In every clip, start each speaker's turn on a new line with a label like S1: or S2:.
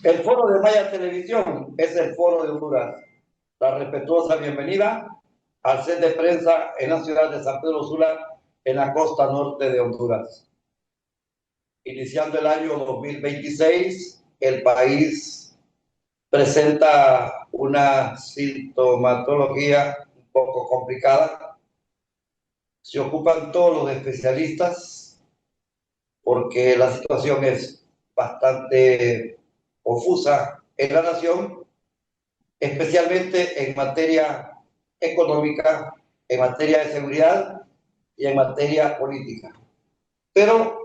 S1: El foro de Maya Televisión es el foro de Honduras. La respetuosa bienvenida al set de prensa en la ciudad de San Pedro Sula, en la costa norte de Honduras. Iniciando el año 2026, el país presenta una sintomatología un poco complicada. Se ocupan todos los especialistas porque la situación es bastante confusa en la nación, especialmente en materia económica, en materia de seguridad y en materia política. Pero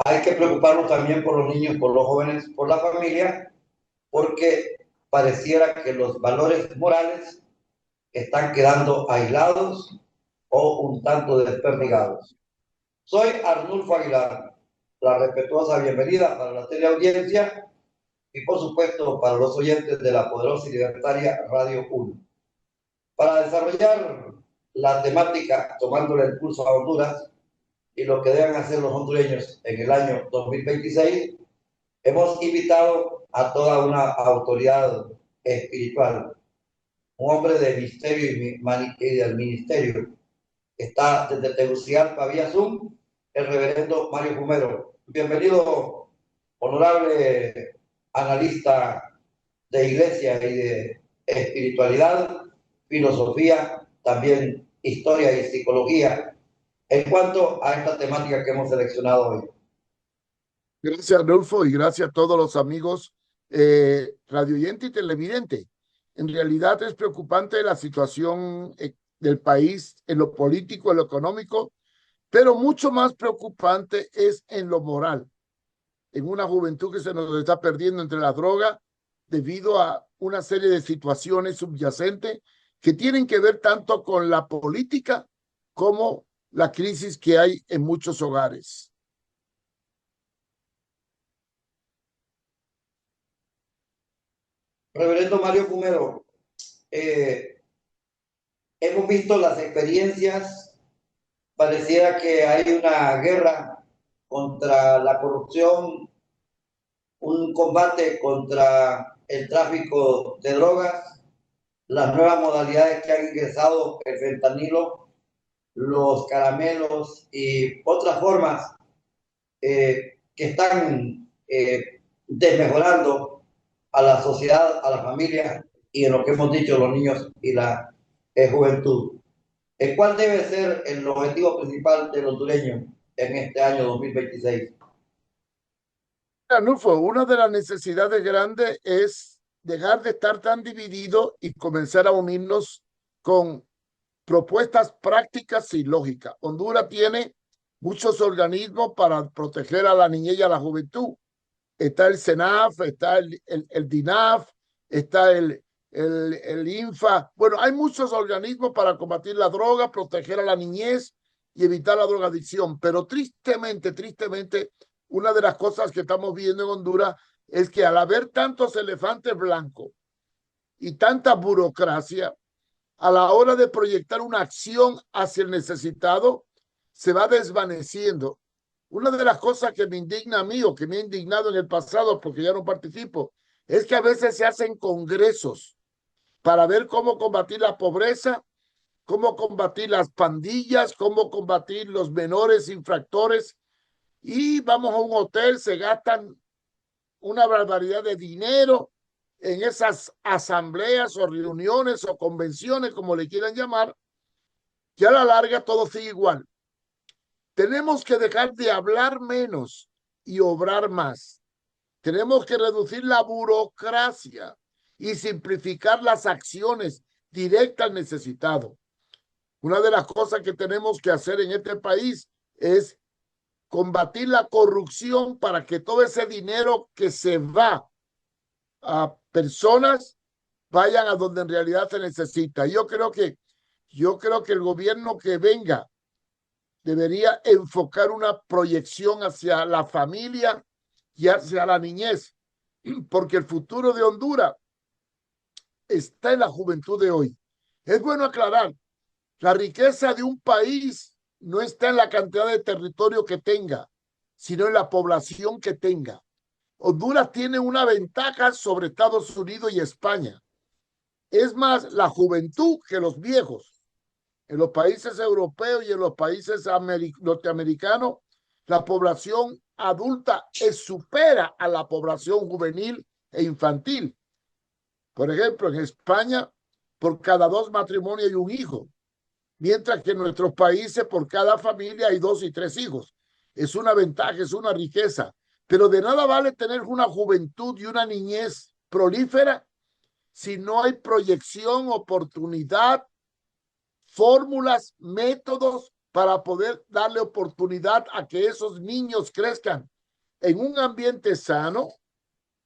S1: hay que preocuparnos también por los niños, por los jóvenes, por la familia, porque pareciera que los valores morales están quedando aislados o un tanto desperdigados. Soy Arnulfo Aguilar, la respetuosa bienvenida para la teleaudiencia y por supuesto para los oyentes de la poderosa y libertaria Radio 1. Para desarrollar la temática tomándole el pulso a Honduras y lo que deben hacer los hondureños en el año 2026, hemos invitado a toda una autoridad espiritual, un hombre de misterio y del ministerio. Está desde Tegucigalpa vía Zoom el reverendo Mario Fumero. Bienvenido, honorable analista de iglesia y de espiritualidad, filosofía, también historia y psicología, en cuanto a esta temática que hemos seleccionado hoy.
S2: Gracias, Adolfo, y gracias a todos los amigos radioyente y televidente. En realidad es preocupante la situación del país en lo político, en lo económico, pero mucho más preocupante es en lo moral, en una juventud que se nos está perdiendo entre la droga debido a una serie de situaciones subyacentes que tienen que ver tanto con la política como la crisis que hay en muchos hogares.
S1: Reverendo Mario Fumero, hemos visto las experiencias, pareciera que hay una guerra contra la corrupción, un combate contra el tráfico de drogas, las nuevas modalidades que han ingresado, el fentanilo, los caramelos y otras formas que están desmejorando a la sociedad, a la familia y en lo que hemos dicho, los niños y la juventud. ¿Cuál debe ser el objetivo principal del hondureño en este año 2026?
S2: Anulfo, una de las necesidades grandes es dejar de estar tan dividido y comenzar a unirnos con propuestas prácticas y lógicas. Honduras tiene muchos organismos para proteger a la niñez y a la juventud. Está el CENAF, está el DINAF, está el INFA. Bueno, hay muchos organismos para combatir la droga, proteger a la niñez y evitar la drogadicción. Pero tristemente, una de las cosas que estamos viendo en Honduras es que al haber tantos elefantes blancos y tanta burocracia, a la hora de proyectar una acción hacia el necesitado, se va desvaneciendo. Una de las cosas que me indigna a mí o que me ha indignado en el pasado, porque ya no participo, es que a veces se hacen congresos para ver cómo combatir la pobreza, cómo combatir las pandillas, cómo combatir los menores infractores, y vamos a un hotel, se gastan una barbaridad de dinero en esas asambleas o reuniones o convenciones, como le quieran llamar, que a la larga todo sigue igual. Tenemos que dejar de hablar menos y obrar más. Tenemos que reducir la burocracia y simplificar las acciones directas al necesitado. Una de las cosas que tenemos que hacer en este país es combatir la corrupción para que todo ese dinero que se va a personas vayan a donde en realidad se necesita. Yo creo que el gobierno que venga debería enfocar una proyección hacia la familia y hacia la niñez, porque el futuro de Honduras está en la juventud de hoy. Es bueno aclarar, la riqueza de un país no está en la cantidad de territorio que tenga, sino en la población que tenga. Honduras tiene una ventaja sobre Estados Unidos y España. Es más la juventud que los viejos. En los países europeos y en los países norteamericanos, la población adulta supera a la población juvenil e infantil. Por ejemplo, en España, por cada 2 matrimonios hay un hijo, mientras que en nuestros países, por cada familia hay 2 y 3 hijos. Es una ventaja, es una riqueza, pero de nada vale tener una juventud y una niñez prolífera si no hay proyección, oportunidad, fórmulas, métodos para poder darle oportunidad a que esos niños crezcan en un ambiente sano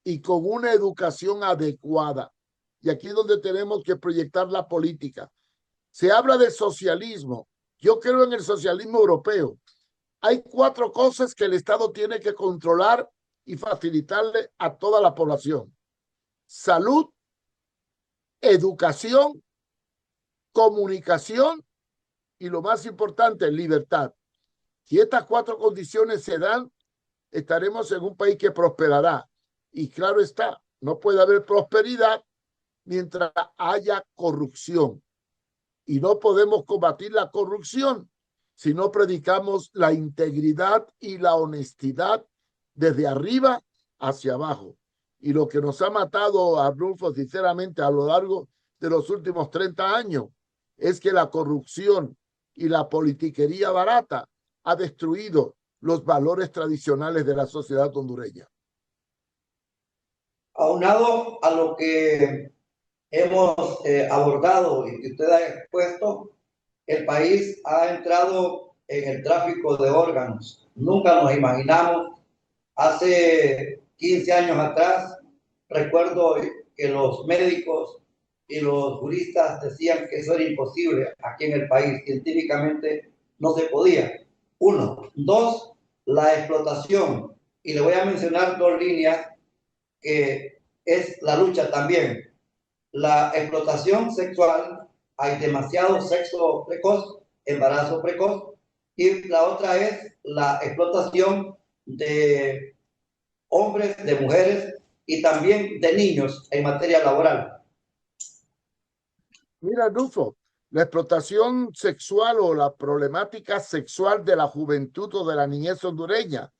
S2: y con una educación adecuada. Y aquí es donde tenemos que proyectar la política. Se habla de socialismo. Yo creo en el socialismo europeo. Hay 4 cosas que el Estado tiene que controlar y facilitarle a toda la población: salud, educación, comunicación y, lo más importante, libertad. Si estas 4 condiciones se dan, estaremos en un país que prosperará. Y claro está, no puede haber prosperidad mientras haya corrupción. Y no podemos combatir la corrupción si no predicamos la integridad y la honestidad desde arriba hacia abajo. Y lo que nos ha matado, Arnulfo, sinceramente, a lo largo de los últimos 30 años, es que la corrupción y la politiquería barata ha destruido los valores tradicionales de la sociedad hondureña.
S1: Aunado a lo que hemos abordado y que usted ha expuesto, el país ha entrado en el tráfico de órganos. Nunca nos imaginamos, hace 15 años atrás, recuerdo que los médicos y los juristas decían que eso era imposible aquí en el país, científicamente no se podía. 1. 2, la explotación. Y le voy a mencionar 2 líneas que es la lucha también. La explotación sexual, hay demasiado sexo precoz, embarazo precoz, y la otra es la explotación de hombres, de mujeres y también de niños en materia laboral.
S2: Mira, Rufo, la explotación sexual o la problemática sexual de la juventud o de la niñez hondureña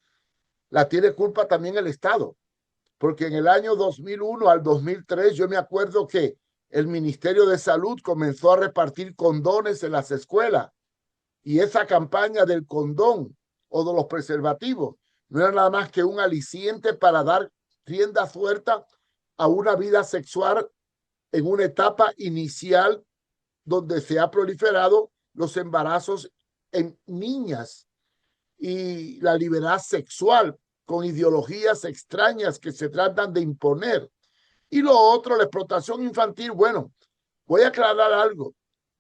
S2: la tiene culpa también el Estado, porque en el año 2001 al 2003 yo me acuerdo que el Ministerio de Salud comenzó a repartir condones en las escuelas, y esa campaña del condón o de los preservativos no era nada más que un aliciente para dar rienda suelta a una vida sexual en una etapa inicial donde se ha proliferado los embarazos en niñas y la libertad sexual con ideologías extrañas que se tratan de imponer. Y lo otro, la explotación infantil. Bueno, voy a aclarar algo.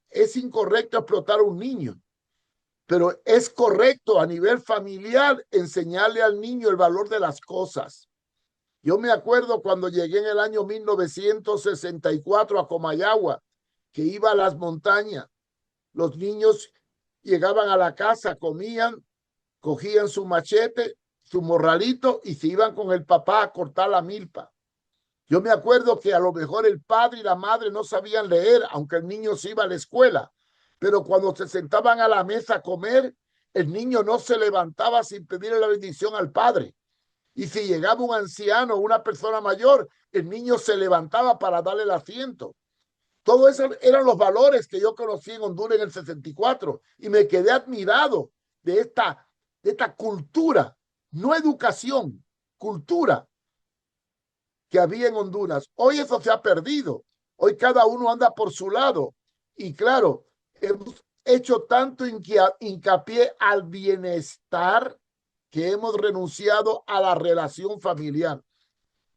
S2: Es incorrecto explotar a un niño, pero es correcto a nivel familiar enseñarle al niño el valor de las cosas. Yo me acuerdo cuando llegué en el año 1964 a Comayagua, que iba a las montañas. Los niños llegaban a la casa, comían, cogían su machete, su morralito y se iban con el papá a cortar la milpa. Yo me acuerdo que a lo mejor el padre y la madre no sabían leer, aunque el niño se iba a la escuela, pero cuando se sentaban a la mesa a comer, el niño no se levantaba sin pedirle la bendición al padre. Y si llegaba un anciano o una persona mayor, el niño se levantaba para darle el asiento. Todo eso eran los valores que yo conocí en Honduras en el 64 y me quedé admirado de esta cultura, no educación, cultura que había en Honduras. Hoy eso se ha perdido. Hoy cada uno anda por su lado. Y claro, hemos hecho tanto hincapié al bienestar que hemos renunciado a la relación familiar.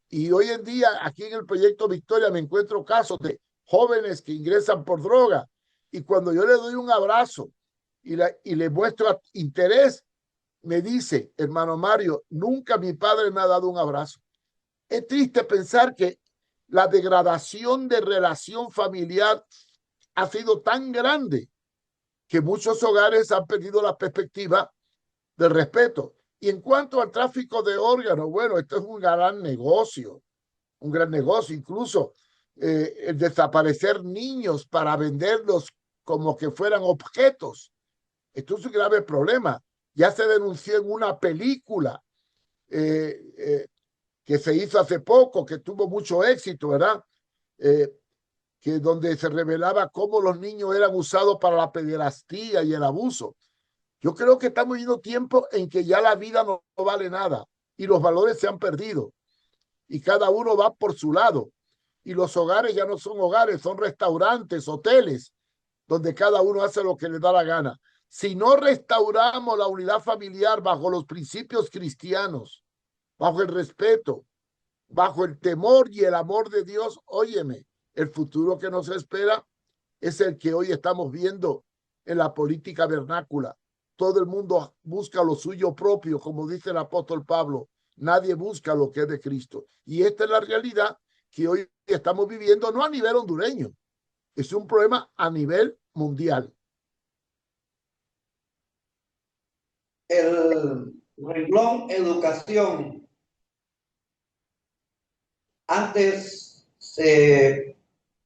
S2: Y hoy en día, aquí en el Proyecto Victoria, me encuentro casos de jóvenes que ingresan por droga. Y cuando yo le doy un abrazo y le muestro interés, me dice, hermano Mario, nunca mi padre me ha dado un abrazo. Es triste pensar que la degradación de relación familiar ha sido tan grande que muchos hogares han perdido la perspectiva del respeto. Y en cuanto al tráfico de órganos, bueno, esto es un gran negocio, incluso el desaparecer niños para venderlos como que fueran objetos. Esto es un grave problema. Ya se denunció en una película que se hizo hace poco, que tuvo mucho éxito, ¿verdad? Que donde se revelaba cómo los niños eran usados para la pederastía y el abuso. Yo creo que estamos viviendo tiempo en que ya la vida no vale nada y los valores se han perdido y cada uno va por su lado. Y los hogares ya no son hogares, son restaurantes, hoteles, donde cada uno hace lo que le da la gana. Si no restauramos la unidad familiar bajo los principios cristianos, bajo el respeto, bajo el temor y el amor de Dios, óyeme, el futuro que nos espera es el que hoy estamos viendo en la política vernácula. Todo el mundo busca lo suyo propio, como dice el apóstol Pablo. Nadie busca lo que es de Cristo. Y esta es la realidad que hoy estamos viviendo, no a nivel hondureño, es un problema a nivel mundial.
S1: El renglón educación antes se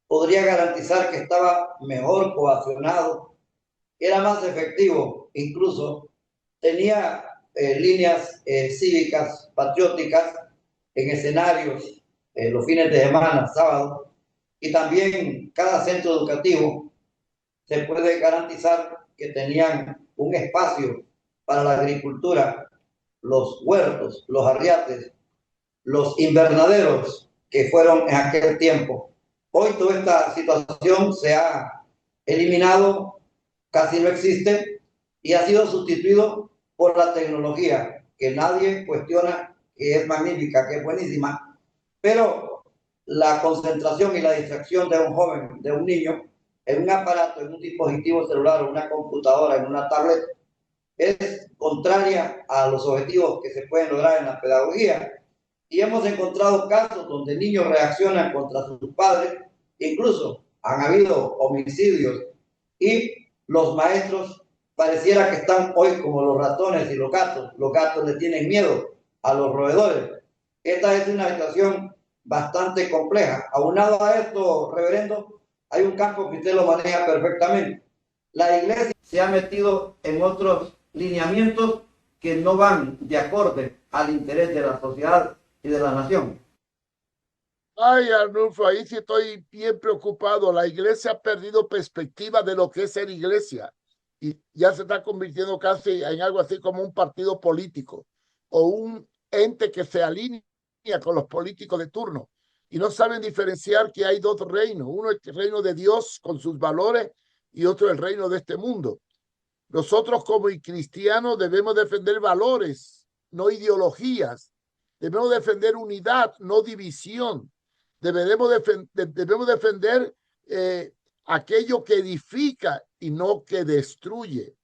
S1: podría garantizar que estaba mejor coaccionado, era más efectivo, incluso tenía líneas cívicas, patrióticas en escenarios los fines de semana, sábado, y también cada centro educativo se puede garantizar que tenían un espacio para la agricultura, los huertos, los arriates, los invernaderos que fueron en aquel tiempo. Hoy toda esta situación se ha eliminado, casi no existe, y ha sido sustituido por la tecnología, que nadie cuestiona, que es magnífica, que es buenísima, pero la concentración y la distracción de un joven, de un niño, en un aparato, en un dispositivo celular, en una computadora, en una tablet, es contraria a los objetivos que se pueden lograr en la pedagogía. Y hemos encontrado casos donde niños reaccionan contra sus padres, incluso han habido homicidios y los maestros pareciera que están hoy como los ratones y los gatos le tienen miedo a los roedores. Esta es una situación bastante compleja. Aunado a esto, reverendo, hay un campo que usted lo maneja perfectamente. La iglesia se ha metido en otros lineamientos que no van de acorde al interés de la sociedad y de la nación.
S2: Ay, Arnulfo, ahí sí estoy bien preocupado. La iglesia ha perdido perspectiva de lo que es ser iglesia y ya se está convirtiendo casi en algo así como un partido político o un ente que se alinea con los políticos de turno y no saben diferenciar que hay dos reinos. Uno es el reino de Dios con sus valores y otro el reino de este mundo. Nosotros como cristianos debemos defender valores, no ideologías. Debemos defender unidad, no división. Debemos defender aquello que edifica y no que destruye.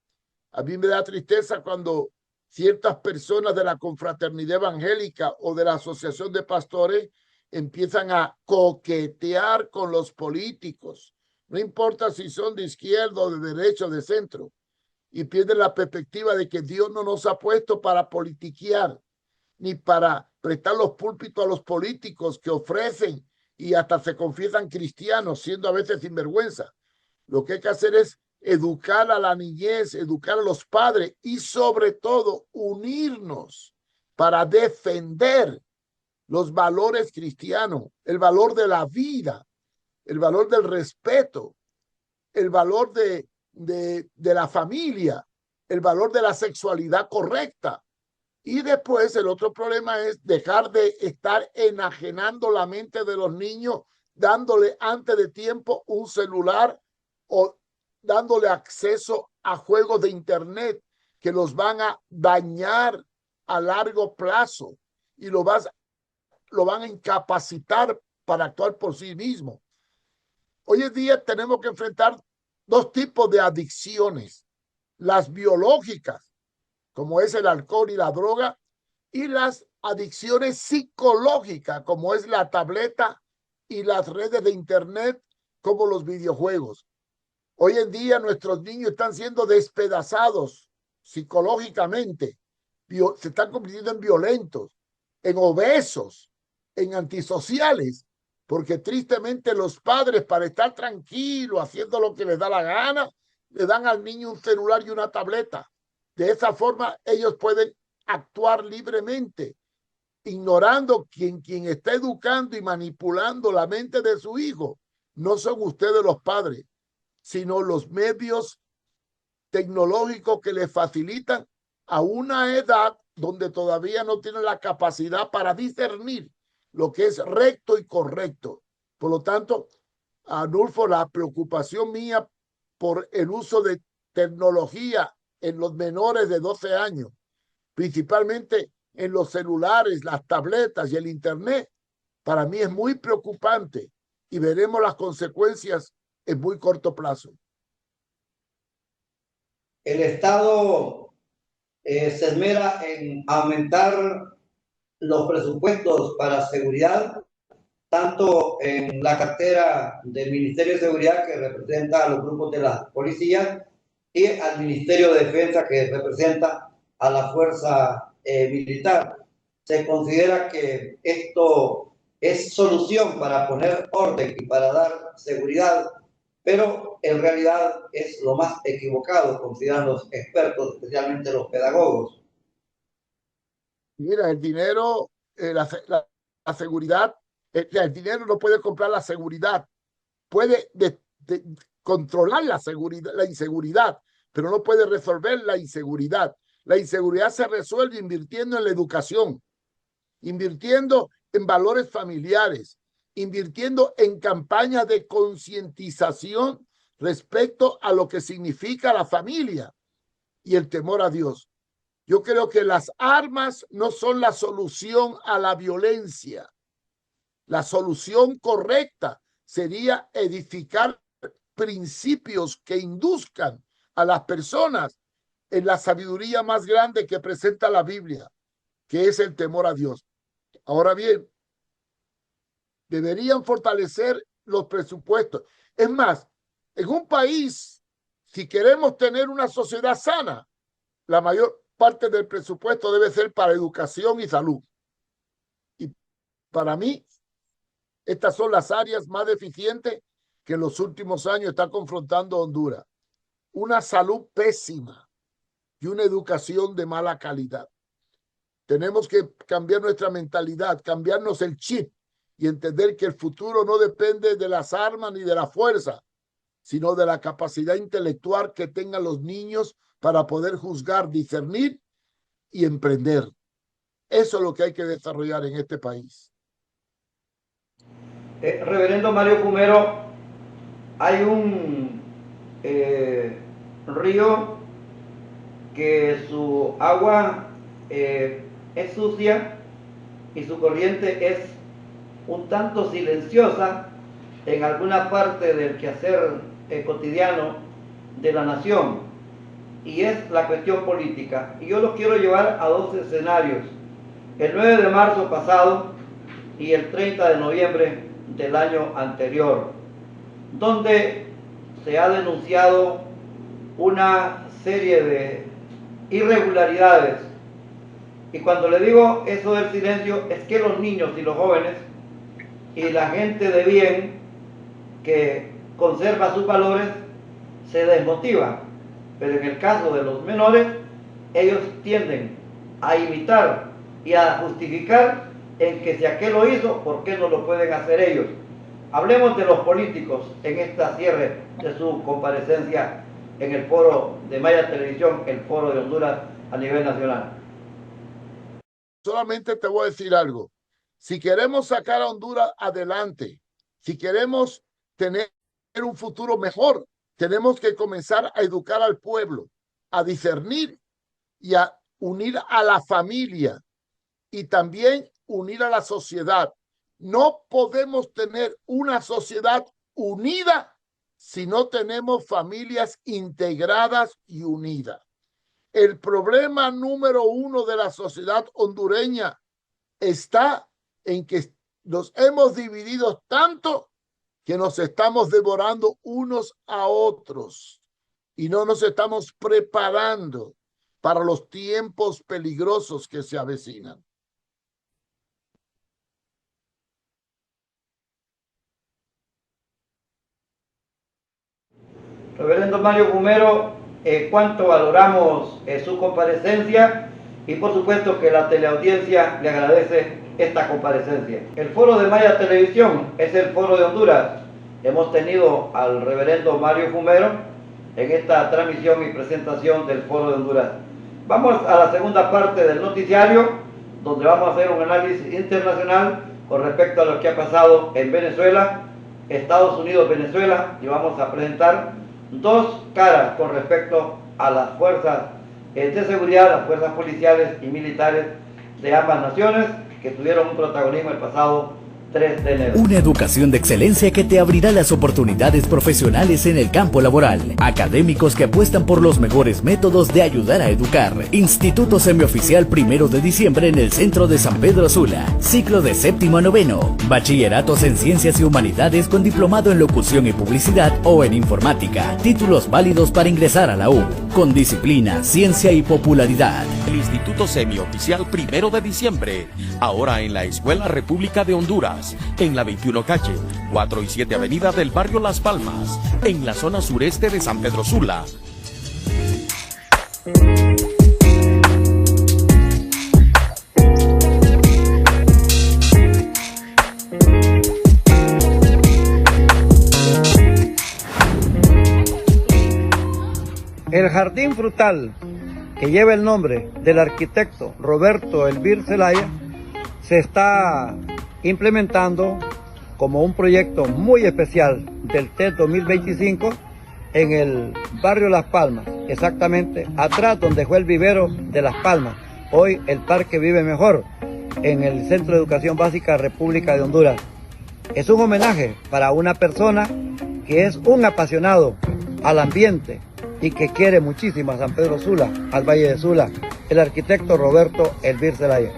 S2: A mí me da tristeza cuando ciertas personas de la confraternidad evangélica o de la asociación de pastores empiezan a coquetear con los políticos. No importa si son de izquierda o de derecha o de centro. Y pierden la perspectiva de que Dios no nos ha puesto para politiquear, ni para prestar los púlpitos a los políticos que ofrecen y hasta se confiesan cristianos, siendo a veces sinvergüenza. Lo que hay que hacer es educar a la niñez, educar a los padres y sobre todo unirnos para defender los valores cristianos, el valor de la vida, el valor del respeto, el valor de la familia, el valor de la sexualidad correcta. Y después el otro problema es dejar de estar enajenando la mente de los niños, dándole antes de tiempo un celular o dándole acceso a juegos de internet que los van a dañar a largo plazo y lo van a incapacitar para actuar por sí mismo. Hoy en día tenemos que enfrentar dos tipos de adicciones, las biológicas, como es el alcohol y la droga, y las adicciones psicológicas, como es la tableta y las redes de internet, como los videojuegos. Hoy en día nuestros niños están siendo despedazados psicológicamente se están convirtiendo en violentos, en obesos, en antisociales, porque tristemente los padres, para estar tranquilos, haciendo lo que les da la gana, le dan al niño un celular y una tableta. De esa forma ellos pueden actuar libremente, ignorando quien está educando y manipulando la mente de su hijo. No son ustedes los padres, sino los medios tecnológicos que les facilitan a una edad donde todavía no tienen la capacidad para discernir lo que es recto y correcto. Por lo tanto, Arnulfo, la preocupación mía por el uso de tecnología en los menores de 12 años, principalmente en los celulares, las tabletas y el internet, para mí es muy preocupante y veremos las consecuencias en muy corto plazo.
S1: El Estado se esmera en aumentar los presupuestos para seguridad, tanto en la cartera del Ministerio de Seguridad, que representa a los grupos de la policía, y al Ministerio de Defensa, que representa a la fuerza militar. Se considera que esto es solución para poner orden y para dar seguridad, pero en realidad es lo más equivocado, consideran los expertos, especialmente los pedagogos.
S2: Mira, el dinero, la seguridad, el dinero no puede comprar la seguridad, puede controlar la seguridad, la inseguridad, pero no puede resolver la inseguridad. La inseguridad se resuelve invirtiendo en la educación, invirtiendo en valores familiares, invirtiendo en campañas de concientización respecto a lo que significa la familia y el temor a Dios. Yo creo que las armas no son la solución a la violencia. La solución correcta sería edificar principios que induzcan a las personas en la sabiduría más grande que presenta la Biblia, que es el temor a Dios. Ahora bien, deberían fortalecer los presupuestos. Es más, en un país, si queremos tener una sociedad sana, la mayor parte del presupuesto debe ser para educación y salud. Y para mí, estas son las áreas más deficientes que en los últimos años está confrontando Honduras. Una salud pésima y una educación de mala calidad. Tenemos que cambiar nuestra mentalidad, cambiarnos el chip y entender que el futuro no depende de las armas ni de la fuerza, sino de la capacidad intelectual que tengan los niños para poder juzgar, discernir y emprender. Eso es lo que hay que desarrollar en este país.
S1: Reverendo Mario Fumero, hay un río que su agua es sucia y su corriente es un tanto silenciosa en alguna parte del quehacer cotidiano de la nación, y es la cuestión política. Y yo lo quiero llevar a dos escenarios: el 9 de marzo pasado y el 30 de noviembre del año anterior, donde se ha denunciado una serie de irregularidades. Y cuando le digo eso del silencio, es que los niños y los jóvenes y la gente de bien que conserva sus valores se desmotiva. Pero en el caso de los menores, ellos tienden a imitar y a justificar en que si aquel lo hizo, ¿por qué no lo pueden hacer ellos? Hablemos de los políticos en esta cierre de su comparecencia en el foro de Maya Televisión, el foro de Honduras a nivel nacional.
S2: Solamente te voy a decir algo. Si queremos sacar a Honduras adelante, si queremos tener un futuro mejor, tenemos que comenzar a educar al pueblo, a discernir y a unir a la familia y también unir a la sociedad. No podemos tener una sociedad unida si no tenemos familias integradas y unidas. El problema número uno de la sociedad hondureña está en que nos hemos dividido tanto que nos estamos devorando unos a otros y no nos estamos preparando. para los tiempos peligrosos que se avecinan.
S1: Reverendo Mario Fumero, cuánto valoramos su comparecencia y por supuesto que la teleaudiencia le agradece esta comparecencia. El foro de Maya Televisión es el foro de Honduras. Hemos tenido al reverendo Mario Fumero en esta transmisión y presentación del foro de Honduras. Vamos a la segunda parte del noticiario, donde vamos a hacer un análisis internacional con respecto a lo que ha pasado en Venezuela, Estados Unidos, Venezuela, y vamos a presentar dos caras con respecto a las fuerzas de seguridad, las fuerzas policiales y militares de ambas naciones que tuvieron un protagonismo el pasado 3 de enero.
S3: Una educación de excelencia que te abrirá las oportunidades profesionales en el campo laboral. Académicos que apuestan por los mejores métodos de ayudar a educar. Instituto Semioficial 1 de diciembre en el centro de San Pedro Sula. Ciclo de 7º a 9º. Bachilleratos en Ciencias y Humanidades con diplomado en Locución y Publicidad o en Informática. Títulos válidos para ingresar a la U. Con disciplina, ciencia y popularidad.
S4: El Instituto Semioficial 1 de diciembre. Ahora en la Escuela República de Honduras. En la 21 calle, 4 y 7 avenida del barrio Las Palmas, en la zona sureste de San Pedro Sula.
S1: El jardín frutal que lleva el nombre del arquitecto Roberto Elvir Zelaya se está implementando como un proyecto muy especial del TED 2025 en el barrio Las Palmas, exactamente atrás donde fue el vivero de Las Palmas, hoy el Parque Vive Mejor, en el Centro de Educación Básica República de Honduras. Es un homenaje para una persona que es un apasionado al ambiente y que quiere muchísimo a San Pedro Sula, al Valle de Sula, el arquitecto Roberto Elvir Zelaya.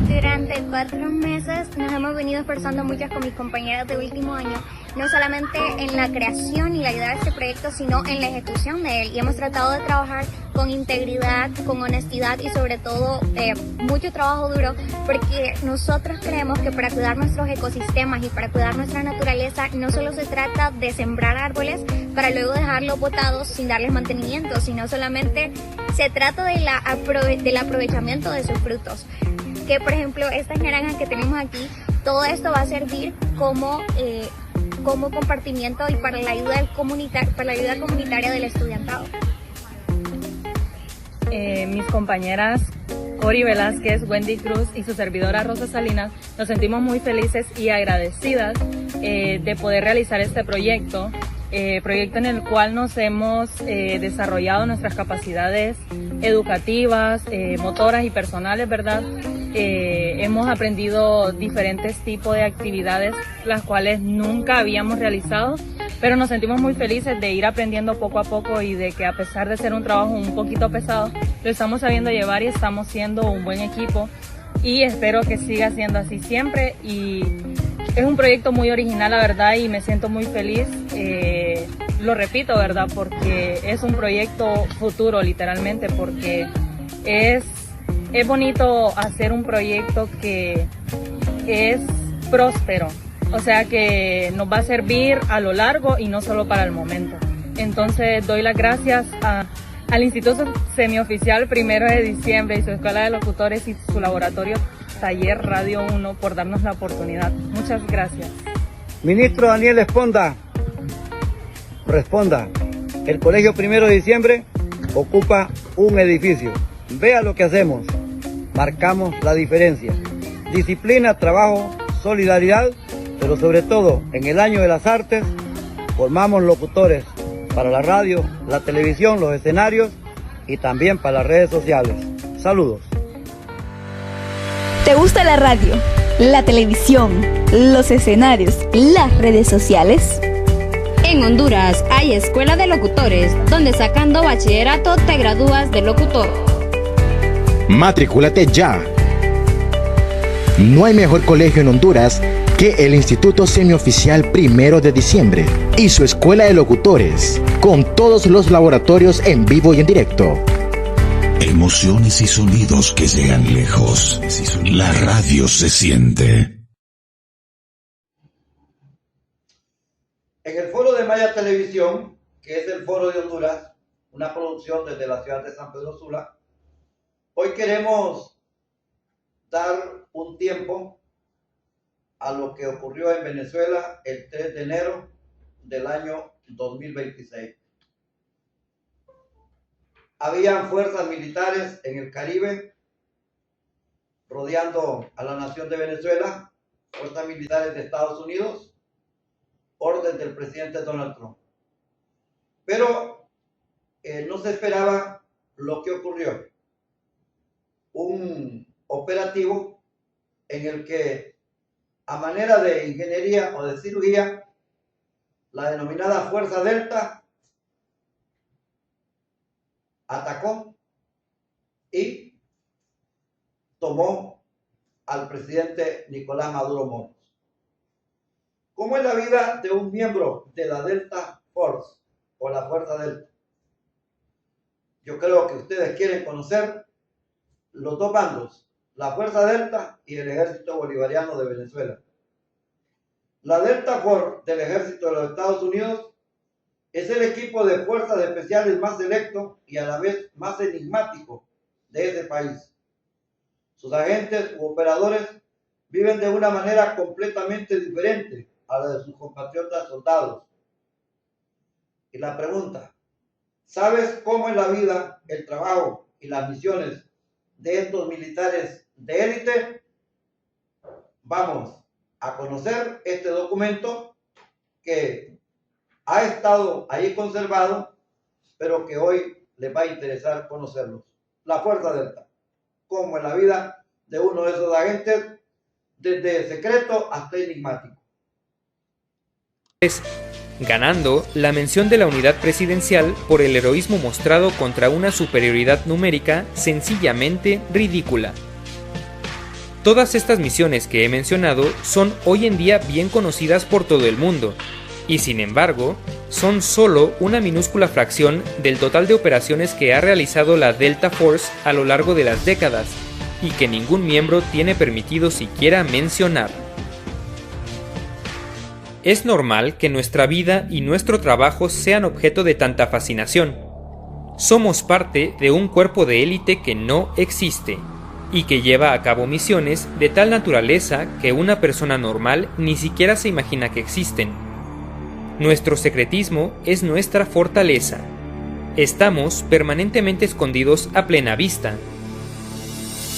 S5: Durante 4 meses nos hemos venido esforzando mucho con mis compañeras de último año, no solamente en la creación y la idea de este proyecto, sino en la ejecución de él. Y hemos tratado de trabajar con integridad, con honestidad y sobre todo mucho trabajo duro, porque nosotros creemos que para cuidar nuestros ecosistemas y para cuidar nuestra naturaleza no solo se trata de sembrar árboles para luego dejarlos botados sin darles mantenimiento, sino solamente se trata del aprovechamiento de sus frutos. Que por ejemplo estas naranjas que tenemos aquí, todo esto va a servir como compartimiento y para la ayuda comunitaria del estudiantado.
S6: Mis compañeras Cori Velázquez, Wendy Cruz y su servidora Rosa Salinas nos sentimos muy felices y agradecidas de poder realizar este proyecto en el cual nos hemos desarrollado nuestras capacidades educativas, motoras y personales, ¿verdad? Hemos aprendido diferentes tipos de actividades, las cuales nunca habíamos realizado, pero nos sentimos muy felices de ir aprendiendo poco a poco y de que a pesar de ser un trabajo un poquito pesado, lo estamos sabiendo llevar y estamos siendo un buen equipo y espero que siga siendo así siempre. Y es un proyecto muy original, la verdad, y me siento muy feliz. Lo repito, ¿verdad? Porque es un proyecto futuro, literalmente, porque es bonito hacer un proyecto que es próspero, o sea que nos va a servir a lo largo y no solo para el momento. Entonces doy las gracias al Instituto Semioficial 1 de diciembre y su Escuela de Locutores y su laboratorio Taller Radio 1 por darnos la oportunidad. Muchas gracias.
S1: Ministro Daniel Esponda, responda. El Colegio 1 de diciembre ocupa un edificio. Vea lo que hacemos. Marcamos la diferencia. Disciplina, trabajo, solidaridad, pero sobre todo en el año de las artes formamos locutores para la radio, la televisión, los escenarios y también para las redes sociales. Saludos.
S7: ¿Te gusta la radio, la televisión, los escenarios, las redes sociales?
S8: En Honduras hay Escuela de Locutores, donde sacando bachillerato te gradúas de locutor.
S9: Matricúlate ya. No hay mejor colegio en Honduras que el Instituto Semioficial 1 de diciembre y su Escuela de Locutores, con todos los laboratorios en vivo y en directo.
S10: Emociones y sonidos que llegan lejos. La radio se siente.
S1: En el foro de Maya Televisión, que es el foro de Honduras, una producción desde la ciudad de San Pedro Sula, hoy queremos dar un tiempo a lo que ocurrió en Venezuela el 3 de enero del año 2026. Habían fuerzas militares en el Caribe rodeando a la nación de Venezuela, fuerzas militares de Estados Unidos, orden del presidente Donald Trump. Pero no se esperaba lo que ocurrió. Un operativo en el que, a manera de ingeniería o de cirugía, la denominada Fuerza Delta atacó y tomó al presidente Nicolás Maduro Moros. ¿Cómo es la vida de un miembro de la Delta Force o la Fuerza Delta? Yo creo que ustedes quieren conocer los dos bandos, la Fuerza Delta y el Ejército Bolivariano de Venezuela. La Delta Force del Ejército de los Estados Unidos es el equipo de fuerzas especiales más selecto y a la vez más enigmático de ese país. Sus agentes u operadores viven de una manera completamente diferente a la de sus compatriotas soldados. Y la pregunta, ¿sabes cómo es la vida, el trabajo y las misiones de estos militares de élite? Vamos a conocer este documento que ha estado ahí conservado, pero que hoy les va a interesar conocerlos. La Fuerza Delta, cómo es la vida de uno de esos agentes, desde secreto hasta enigmático.
S11: Ganando la mención de la unidad presidencial por el heroísmo mostrado contra una superioridad numérica sencillamente ridícula. Todas estas misiones que he mencionado son hoy en día bien conocidas por todo el mundo, y sin embargo, son solo una minúscula fracción del total de operaciones que ha realizado la Delta Force a lo largo de las décadas, y que ningún miembro tiene permitido siquiera mencionar. Es normal que nuestra vida y nuestro trabajo sean objeto de tanta fascinación. Somos parte de un cuerpo de élite que no existe, y que lleva a cabo misiones de tal naturaleza que una persona normal ni siquiera se imagina que existen. Nuestro secretismo es nuestra fortaleza. Estamos permanentemente escondidos a plena vista.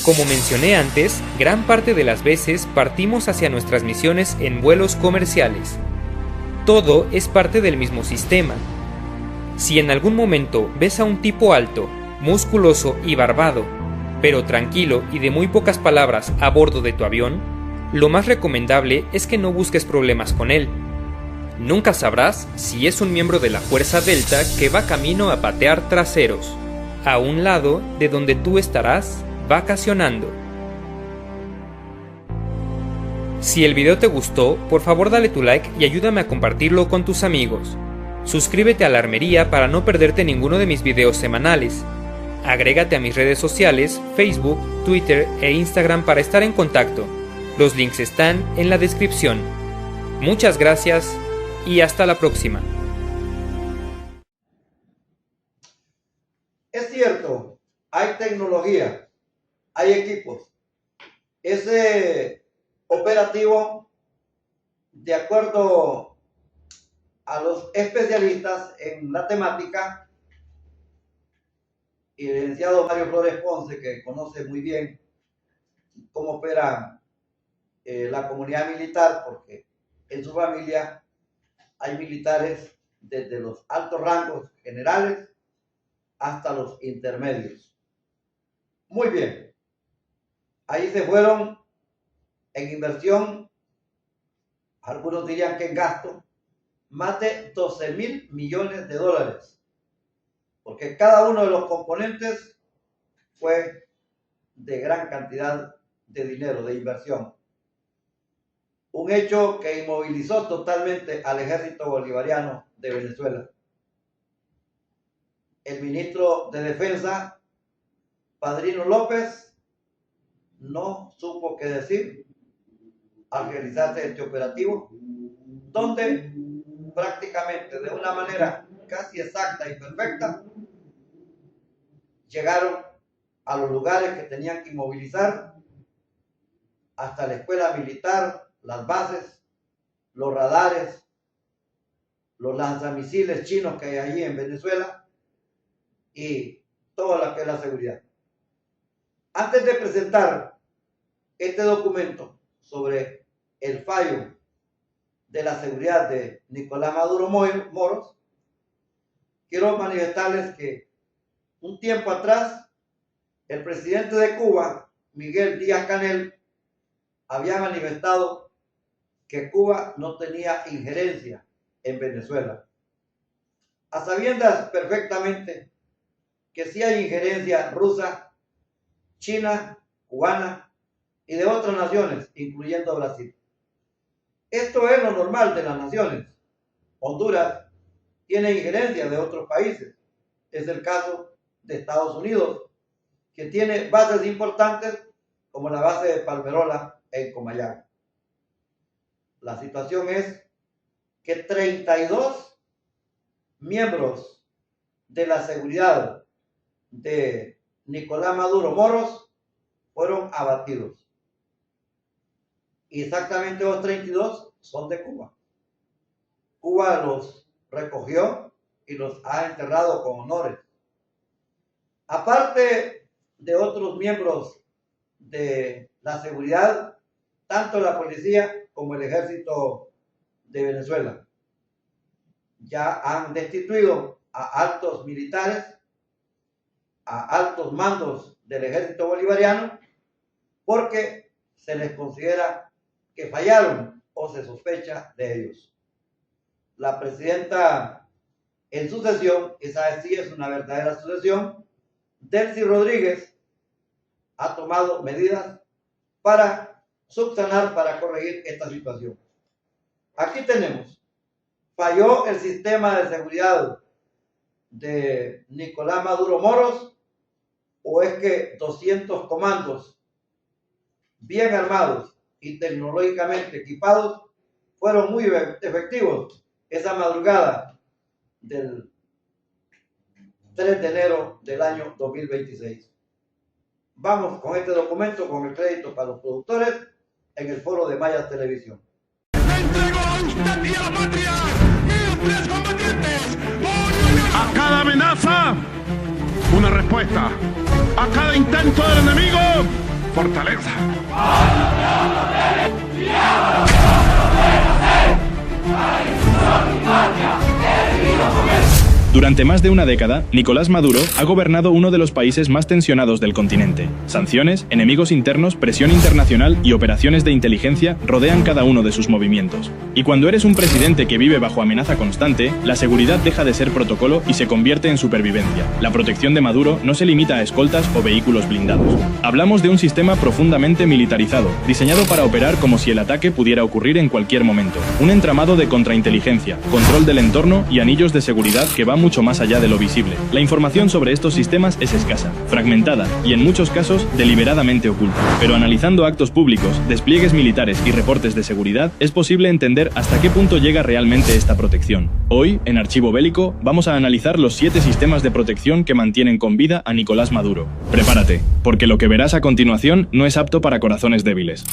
S11: Como mencioné antes, gran parte de las veces partimos hacia nuestras misiones en vuelos comerciales. Todo es parte del mismo sistema. Si en algún momento ves a un tipo alto, musculoso y barbado, pero tranquilo y de muy pocas palabras a bordo de tu avión, lo más recomendable es que no busques problemas con él. Nunca sabrás si es un miembro de la Fuerza Delta que va camino a patear traseros, a un lado de donde tú estarás vacacionando. Si el video te gustó, por favor dale tu like y ayúdame a compartirlo con tus amigos. Suscríbete a La Armería para no perderte ninguno de mis videos semanales. Agrégate a mis redes sociales, Facebook, Twitter e Instagram para estar en contacto. Los links están en la descripción. Muchas gracias y hasta la próxima.
S1: Es cierto, hay tecnología, hay equipos. Ese operativo, de acuerdo a los especialistas en la temática, y el licenciado Mario Flores Ponce, que conoce muy bien cómo opera la comunidad militar, porque en su familia hay militares desde los altos rangos generales hasta los intermedios. Muy bien. Ahí se fueron en inversión, algunos dirían que en gasto, más de 12,000 millones de dólares. Porque cada uno de los componentes fue de gran cantidad de dinero, de inversión. Un hecho que inmovilizó totalmente al ejército bolivariano de Venezuela. El ministro de Defensa Padrino López no supo qué decir al realizarse este operativo, donde prácticamente de una manera casi exacta y perfecta llegaron a los lugares que tenían que inmovilizar, hasta la escuela militar, las bases, los radares, los lanzamisiles chinos que hay allí en Venezuela y toda lo que es la seguridad. Antes de presentar este documento sobre el fallo de la seguridad de Nicolás Maduro Moros, quiero manifestarles que un tiempo atrás el presidente de Cuba, Miguel Díaz-Canel, había manifestado que Cuba no tenía injerencia en Venezuela, a sabiendas perfectamente que sí hay injerencia rusa, china, cubana y de otras naciones, incluyendo Brasil. Esto es lo normal de las naciones. Honduras tiene injerencia de otros países. Es el caso de Estados Unidos, que tiene bases importantes como la base de Palmerola en Comayagua. La situación es que 32 miembros de la seguridad de Nicolás Maduro Moros fueron abatidos. Y exactamente los 32 son de Cuba. Cuba los recogió y los ha enterrado con honores. Aparte de otros miembros de la seguridad, tanto la policía como el ejército de Venezuela ya han destituido a altos militares, a altos mandos del ejército bolivariano, porque se les considera que fallaron o se sospecha de ellos. La presidenta en sucesión, esa sí es una verdadera sucesión, Delcy Rodríguez, ha tomado medidas para subsanar, para corregir esta situación. Aquí tenemos, falló el sistema de seguridad de Nicolás Maduro Moros, o es que 200 comandos bien armados y tecnológicamente equipados fueron muy efectivos esa madrugada del 3 de enero del año 2026. Vamos con este documento, con el crédito para los productores, en el foro de Maya Televisión.
S12: A cada amenaza, una respuesta. A cada intento del enemigo, fortaleza.
S13: Durante más de una década, Nicolás Maduro ha gobernado uno de los países más tensionados del continente. Sanciones, enemigos internos, presión internacional y operaciones de inteligencia rodean cada uno de sus movimientos. Y cuando eres un presidente que vive bajo amenaza constante, la seguridad deja de ser protocolo y se convierte en supervivencia. La protección de Maduro no se limita a escoltas o vehículos blindados. Hablamos de un sistema profundamente militarizado, diseñado para operar como si el ataque pudiera ocurrir en cualquier momento. Un entramado de contrainteligencia, control del entorno y anillos de seguridad que va mucho más allá de lo visible. La información sobre estos sistemas es escasa, fragmentada y en muchos casos deliberadamente oculta. Pero analizando actos públicos, despliegues militares y reportes de seguridad, es posible entender hasta qué punto llega realmente esta protección. Hoy, en Archivo Bélico, vamos a analizar los 7 sistemas de protección que mantienen con vida a Nicolás Maduro. Prepárate, porque lo que verás a continuación no es apto para corazones débiles.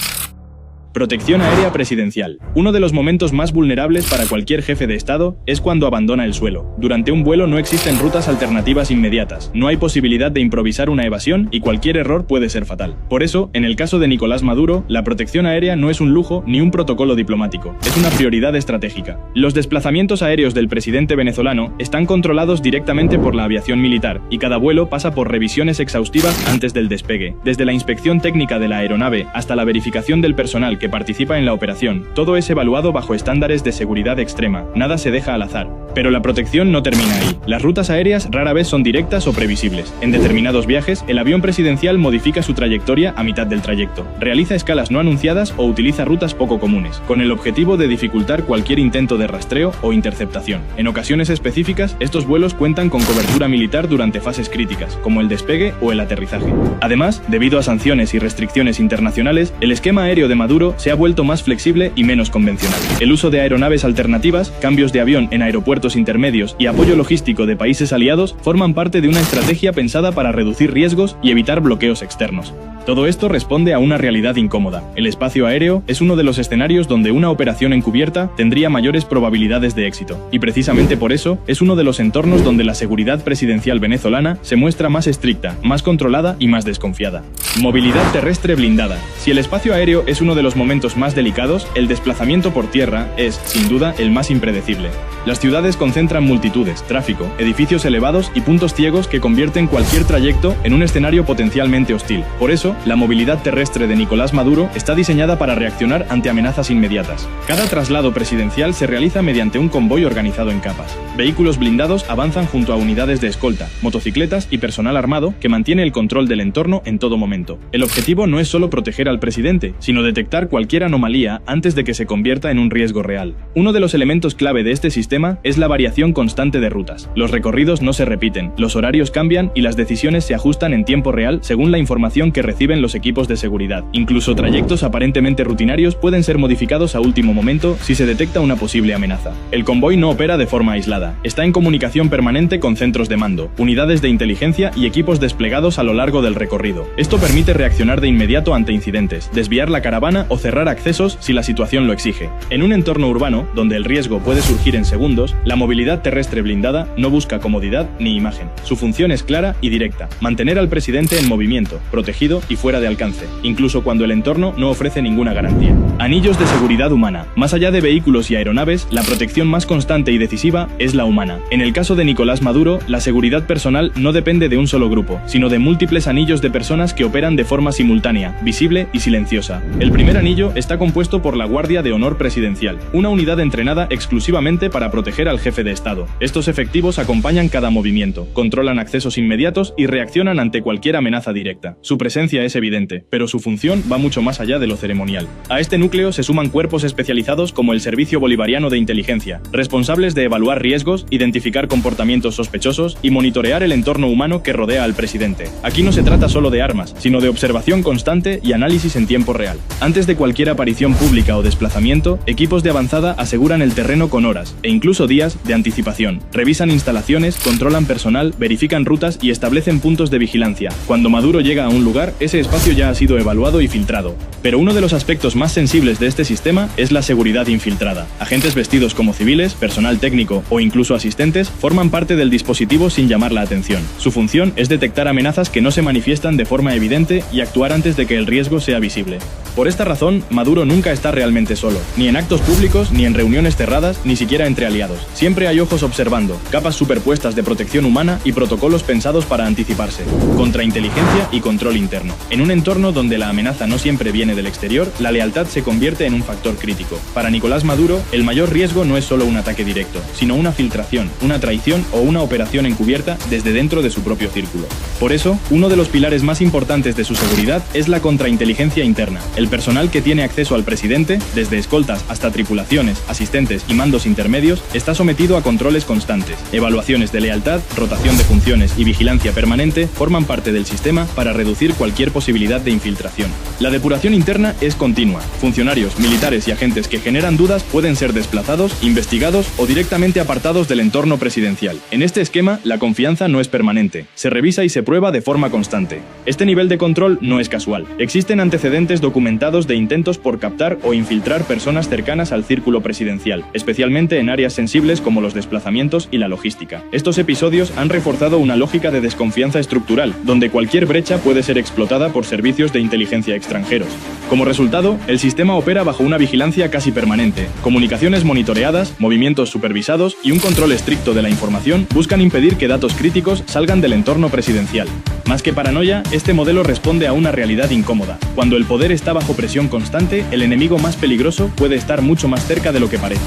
S13: Protección aérea presidencial. Uno de los momentos más vulnerables para cualquier jefe de Estado es cuando abandona el suelo. Durante un vuelo no existen rutas alternativas inmediatas, no hay posibilidad de improvisar una evasión y cualquier error puede ser fatal. Por eso, en el caso de Nicolás Maduro, la protección aérea no es un lujo ni un protocolo diplomático, es una prioridad estratégica. Los desplazamientos aéreos del presidente venezolano están controlados directamente por la aviación militar y cada vuelo pasa por revisiones exhaustivas antes del despegue, desde la inspección técnica de la aeronave hasta la verificación del personal que que participa en la operación. Todo es evaluado bajo estándares de seguridad extrema, nada se deja al azar. Pero la protección no termina ahí. Las rutas aéreas rara vez son directas o previsibles. En determinados viajes, el avión presidencial modifica su trayectoria a mitad del trayecto, realiza escalas no anunciadas o utiliza rutas poco comunes, con el objetivo de dificultar cualquier intento de rastreo o interceptación. En ocasiones específicas, estos vuelos cuentan con cobertura militar durante fases críticas, como el despegue o el aterrizaje. Además, debido a sanciones y restricciones internacionales, el esquema aéreo de Maduro se ha vuelto más flexible y menos convencional. El uso de aeronaves alternativas, cambios de avión en aeropuertos intermedios y apoyo logístico de países aliados forman parte de una estrategia pensada para reducir riesgos y evitar bloqueos externos. Todo esto responde a una realidad incómoda. El espacio aéreo es uno de los escenarios donde una operación encubierta tendría mayores probabilidades de éxito, y precisamente por eso es uno de los entornos donde la seguridad presidencial venezolana se muestra más estricta, más controlada y más desconfiada. Movilidad terrestre blindada. Si el espacio aéreo es uno de los momentos más delicados, el desplazamiento por tierra es, sin duda, el más impredecible. Las ciudades concentran multitudes, tráfico, edificios elevados y puntos ciegos que convierten cualquier trayecto en un escenario potencialmente hostil. Por eso, la movilidad terrestre de Nicolás Maduro está diseñada para reaccionar ante amenazas inmediatas. Cada traslado presidencial se realiza mediante un convoy organizado en capas. Vehículos blindados avanzan junto a unidades de escolta, motocicletas y personal armado que mantiene el control del entorno en todo momento. El objetivo no es solo proteger al presidente, sino detectar cualquier anomalía antes de que se convierta en un riesgo real. Uno de los elementos clave de este sistema es la variación constante de rutas. Los recorridos no se repiten, los horarios cambian y las decisiones se ajustan en tiempo real según la información que reciben los equipos de seguridad. Incluso trayectos aparentemente rutinarios pueden ser modificados a último momento si se detecta una posible amenaza. El convoy no opera de forma aislada. Está en comunicación permanente con centros de mando, unidades de inteligencia y equipos desplegados a lo largo del recorrido. Esto permite reaccionar de inmediato ante incidentes, desviar la caravana o cerrar accesos si la situación lo exige. En un entorno urbano, donde el riesgo puede surgir en segundos, la movilidad terrestre blindada no busca comodidad ni imagen. Su función es clara y directa: mantener al presidente en movimiento, protegido y fuera de alcance, incluso cuando el entorno no ofrece ninguna garantía. Anillos de seguridad humana. Más allá de vehículos y aeronaves, la protección más constante y decisiva es la humana. En el caso de Nicolás Maduro, la seguridad personal no depende de un solo grupo, sino de múltiples anillos de personas que operan de forma simultánea, visible y silenciosa. El primer anillo está compuesto por la Guardia de Honor Presidencial, una unidad entrenada exclusivamente para proteger al jefe de Estado. Estos efectivos acompañan cada movimiento, controlan accesos inmediatos y reaccionan ante cualquier amenaza directa. Su presencia es evidente, pero su función va mucho más allá de lo ceremonial. A este núcleo se suman cuerpos especializados como el Servicio Bolivariano de Inteligencia, responsables de evaluar riesgos, identificar comportamientos sospechosos y monitorear el entorno humano que rodea al presidente. Aquí no se trata solo de armas, sino de observación constante y análisis en tiempo real. Antes de cualquier aparición pública o desplazamiento, equipos de avanzada aseguran el terreno con horas, e incluso días, de anticipación. Revisan instalaciones, controlan personal, verifican rutas y establecen puntos de vigilancia. Cuando Maduro llega a un lugar, ese espacio ya ha sido evaluado y filtrado. Pero uno de los aspectos más sensibles de este sistema es la seguridad infiltrada. Agentes vestidos como civiles, personal técnico o incluso asistentes forman parte del dispositivo sin llamar la atención. Su función es detectar amenazas que no se manifiestan de forma evidente y actuar antes de que el riesgo sea visible. Por esta razón, Maduro nunca está realmente solo, ni en actos públicos, ni en reuniones cerradas, ni siquiera entre aliados. Siempre hay ojos observando, capas superpuestas de protección humana y protocolos pensados para anticiparse, contrainteligencia y control interno. En un entorno donde la amenaza no siempre viene del exterior, la lealtad se convierte en un factor crítico. Para Nicolás Maduro, el mayor riesgo no es solo un ataque directo, sino una filtración, una traición o una operación encubierta desde dentro de su propio círculo. Por eso, uno de los pilares más importantes de su seguridad es la contrainteligencia interna. El personal que tiene acceso al presidente, desde escoltas hasta tripulaciones, asistentes y mandos intermedios, está sometido a controles constantes. Evaluaciones de lealtad, rotación de funciones y vigilancia permanente forman parte del sistema para reducir cualquier posibilidad de infiltración. La depuración interna es continua. Funcionarios, militares y agentes que generan dudas pueden ser desplazados, investigados o directamente apartados del entorno presidencial. En este esquema, la confianza no es permanente. Se revisa y se prueba de forma constante. Este nivel de control no es casual. Existen antecedentes documentados de intentos por captar o infiltrar personas cercanas al círculo presidencial, especialmente en áreas sensibles como los desplazamientos y la logística. Estos episodios han reforzado una lógica de desconfianza estructural, donde cualquier brecha puede ser explotada por servicios de inteligencia extranjeros. Como resultado, el sistema opera bajo una vigilancia casi permanente. Comunicaciones monitoreadas, movimientos supervisados y un control estricto de la información buscan impedir que datos críticos salgan del entorno presidencial. Más que paranoia, este modelo responde a una realidad incómoda. Cuando el poder está bajo presión constante, el enemigo más peligroso puede estar mucho más cerca de lo que parece.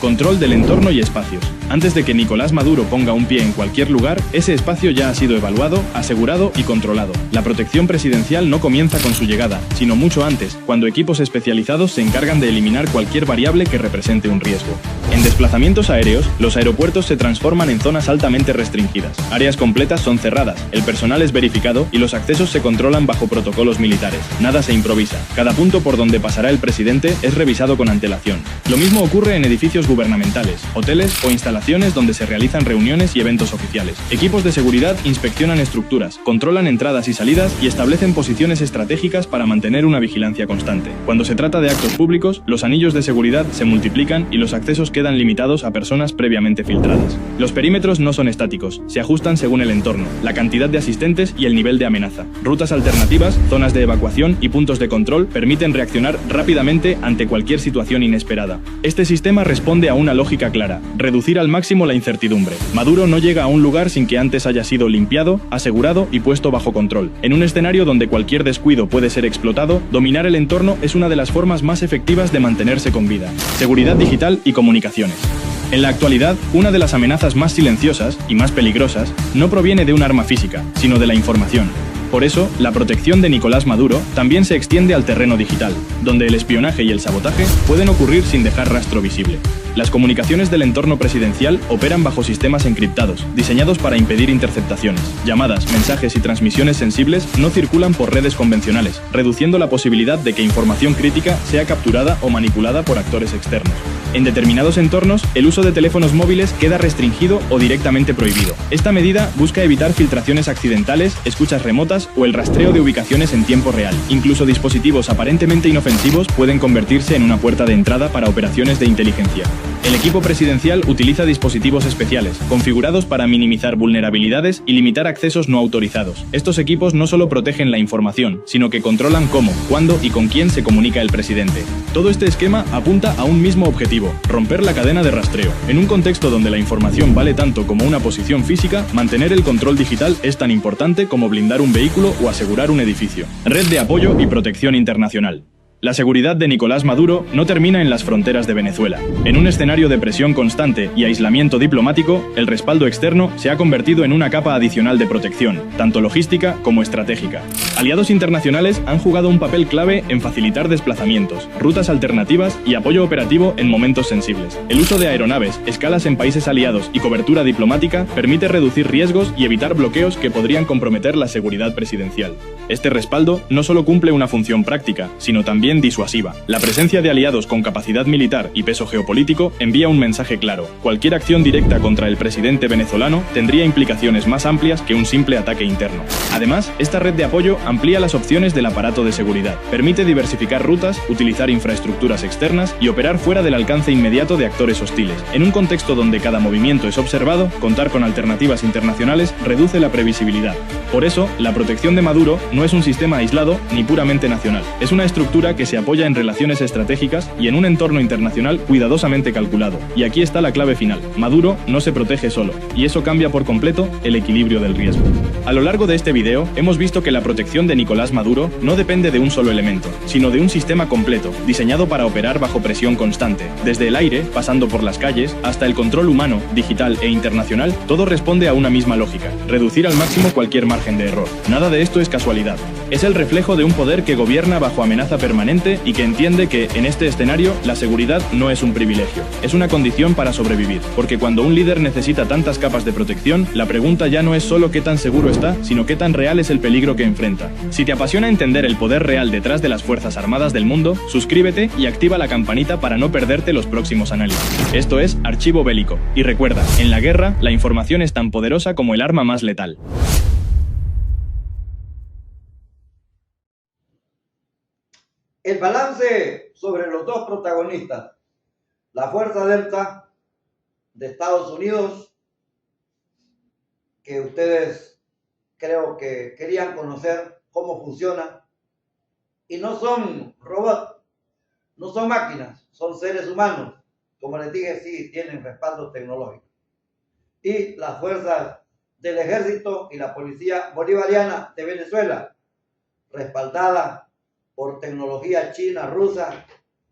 S13: Control del entorno y espacios. Antes de que Nicolás Maduro ponga un pie en cualquier lugar, ese espacio ya ha sido evaluado, asegurado y controlado. La protección presidencial no comienza con su llegada, sino mucho antes, cuando equipos especializados se encargan de eliminar cualquier variable que represente un riesgo. En desplazamientos aéreos, los aeropuertos se transforman en zonas altamente restringidas. Áreas completas son cerradas, el personal es verificado y los accesos se controlan bajo protocolos militares. Nada se improvisa. Cada punto por donde pasará el presidente es revisado con antelación. Lo mismo ocurre en edificios gubernamentales, hoteles o instalaciones donde se realizan reuniones y eventos oficiales. Equipos de seguridad inspeccionan estructuras, controlan entradas y salidas y establecen posiciones estratégicas para mantener una vigilancia constante. Cuando se trata de actos públicos, los anillos de seguridad se multiplican y los accesos quedan limitados a personas previamente filtradas. Los perímetros no son estáticos, se ajustan según el entorno, la cantidad de asistentes y el nivel de amenaza. Rutas alternativas, zonas de evacuación y puntos de control permiten reaccionar rápidamente ante cualquier situación inesperada. Este sistema responde a una lógica clara: reducir al máximo la incertidumbre. Maduro no llega a un lugar sin que antes haya sido limpiado, asegurado y puesto bajo control. En un escenario donde cualquier descuido puede ser explotado, dominar el entorno es una de las formas más efectivas de mantenerse con vida. Seguridad digital y comunicaciones. En la actualidad, una de las amenazas más silenciosas y más peligrosas no proviene de un arma física, sino de la información. Por eso, la protección de Nicolás Maduro también se extiende al terreno digital, donde el espionaje y el sabotaje pueden ocurrir sin dejar rastro visible. Las comunicaciones del entorno presidencial operan bajo sistemas encriptados, diseñados para impedir interceptaciones. Llamadas, mensajes y transmisiones sensibles no circulan por redes convencionales, reduciendo la posibilidad de que información crítica sea capturada o manipulada por actores externos. En determinados entornos, el uso de teléfonos móviles queda restringido o directamente prohibido. Esta medida busca evitar filtraciones accidentales, escuchas remotas o el rastreo de ubicaciones en tiempo real. Incluso dispositivos aparentemente inofensivos pueden convertirse en una puerta de entrada para operaciones de inteligencia. El equipo presidencial utiliza dispositivos especiales, configurados para minimizar vulnerabilidades y limitar accesos no autorizados. Estos equipos no solo protegen la información, sino que controlan cómo, cuándo y con quién se comunica el presidente. Todo este esquema apunta a un mismo objetivo: romper la cadena de rastreo. En un contexto donde la información vale tanto como una posición física, mantener el control digital es tan importante como blindar un vehículo o asegurar un edificio. Red de apoyo y protección internacional. La seguridad de Nicolás Maduro no termina en las fronteras de Venezuela. En un escenario de presión constante y aislamiento diplomático, el respaldo externo se ha convertido en una capa adicional de protección, tanto logística como estratégica. Aliados internacionales han jugado un papel clave en facilitar desplazamientos, rutas alternativas y apoyo operativo en momentos sensibles. El uso de aeronaves, escalas en países aliados y cobertura diplomática permite reducir riesgos y evitar bloqueos que podrían comprometer la seguridad presidencial. Este respaldo no solo cumple una función práctica, sino también disuasiva. La presencia de aliados con capacidad militar y peso geopolítico envía un mensaje claro: cualquier acción directa contra el presidente venezolano tendría implicaciones más amplias que un simple ataque interno. Además, esta red de apoyo amplía las opciones del aparato de seguridad, permite diversificar rutas, utilizar infraestructuras externas y operar fuera del alcance inmediato de actores hostiles. En un contexto donde cada movimiento es observado, contar con alternativas internacionales reduce la previsibilidad. Por eso, la protección de Maduro no es un sistema aislado ni puramente nacional. Es una estructura que se apoya en relaciones estratégicas y en un entorno internacional cuidadosamente calculado. Y aquí está la clave final: Maduro no se protege solo, y eso cambia por completo el equilibrio del riesgo. A lo largo de este video, hemos visto que la protección de Nicolás Maduro no depende de un solo elemento, sino de un sistema completo, diseñado para operar bajo presión constante. Desde el aire, pasando por las calles, hasta el control humano, digital e internacional, todo responde a una misma lógica: reducir al máximo cualquier margen de error. Nada de esto es casualidad. Es el reflejo de un poder que gobierna bajo amenaza permanente y que entiende que, en este escenario, la seguridad no es un privilegio, es una condición para sobrevivir. Porque cuando un líder necesita tantas capas de protección, la pregunta ya no es solo qué tan seguro está, sino qué tan real es el peligro que enfrenta. Si te apasiona entender el poder real detrás de las Fuerzas Armadas del mundo, suscríbete y activa la campanita para no perderte los próximos análisis. Esto es Archivo Bélico. Y recuerda, en la guerra, la información es tan poderosa como el arma más letal.
S1: El balance sobre los dos protagonistas, la Fuerza Delta de Estados Unidos, que ustedes creo que querían conocer cómo funciona, Y no son robots, no son máquinas, son seres humanos. Como les dije, sí, tienen respaldo tecnológico. Y las fuerzas del Ejército y la Policía Bolivariana de Venezuela, respaldada por tecnología china, rusa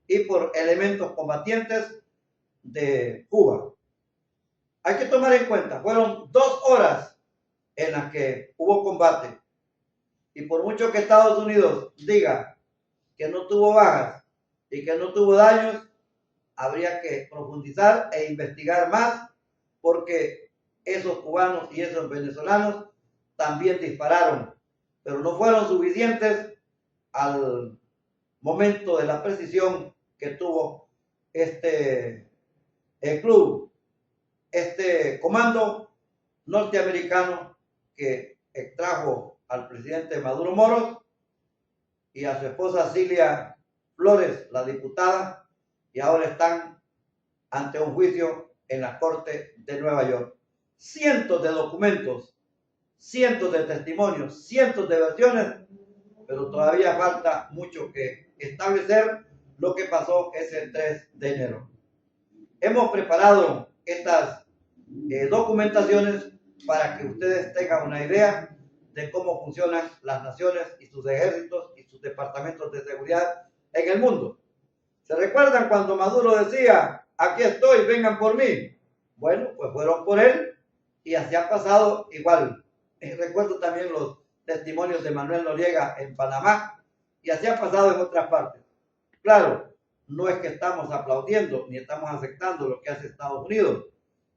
S1: y por elementos combatientes de Cuba. Hay que tomar en cuenta, fueron 2 horas en las que hubo combate. Y por mucho que Estados Unidos diga que no tuvo bajas y que no tuvo daños, habría que profundizar e investigar más, porque esos cubanos y esos venezolanos también dispararon, pero no fueron suficientes al momento de la precisión que tuvo este comando norteamericano que extrajo al presidente Maduro Moros y a su esposa Cilia Flores, la diputada, y ahora están ante un juicio en la Corte de Nueva York. Cientos de documentos, cientos de testimonios, cientos de versiones, pero todavía falta mucho que establecer lo que pasó ese 3 de enero. Hemos preparado estas documentaciones para que ustedes tengan una idea de cómo funcionan las naciones y sus ejércitos y sus departamentos de seguridad en el mundo. ¿Se recuerdan cuando Maduro decía, aquí estoy, vengan por mí? Bueno, pues fueron por él y así ha pasado igual. Recuerdo también los testimonios de Manuel Noriega en Panamá y así ha pasado en otras partes. Claro, no es que estamos aplaudiendo ni estamos aceptando lo que hace Estados Unidos.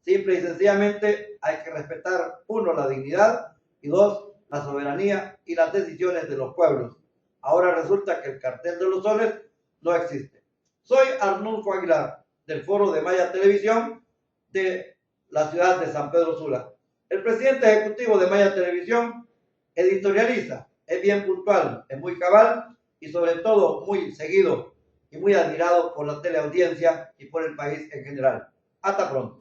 S1: Simple y sencillamente hay que respetar, 1, la dignidad y 2, la soberanía y las decisiones de los pueblos. Ahora resulta que el cartel de los soles no existe. Soy Arnulfo Aguilar, del Foro de Maya Televisión de la ciudad de San Pedro Sula. El presidente ejecutivo de Maya Televisión editorializa, es bien puntual, es muy cabal y sobre todo muy seguido y muy admirado por la teleaudiencia y por el país en general. Hasta pronto.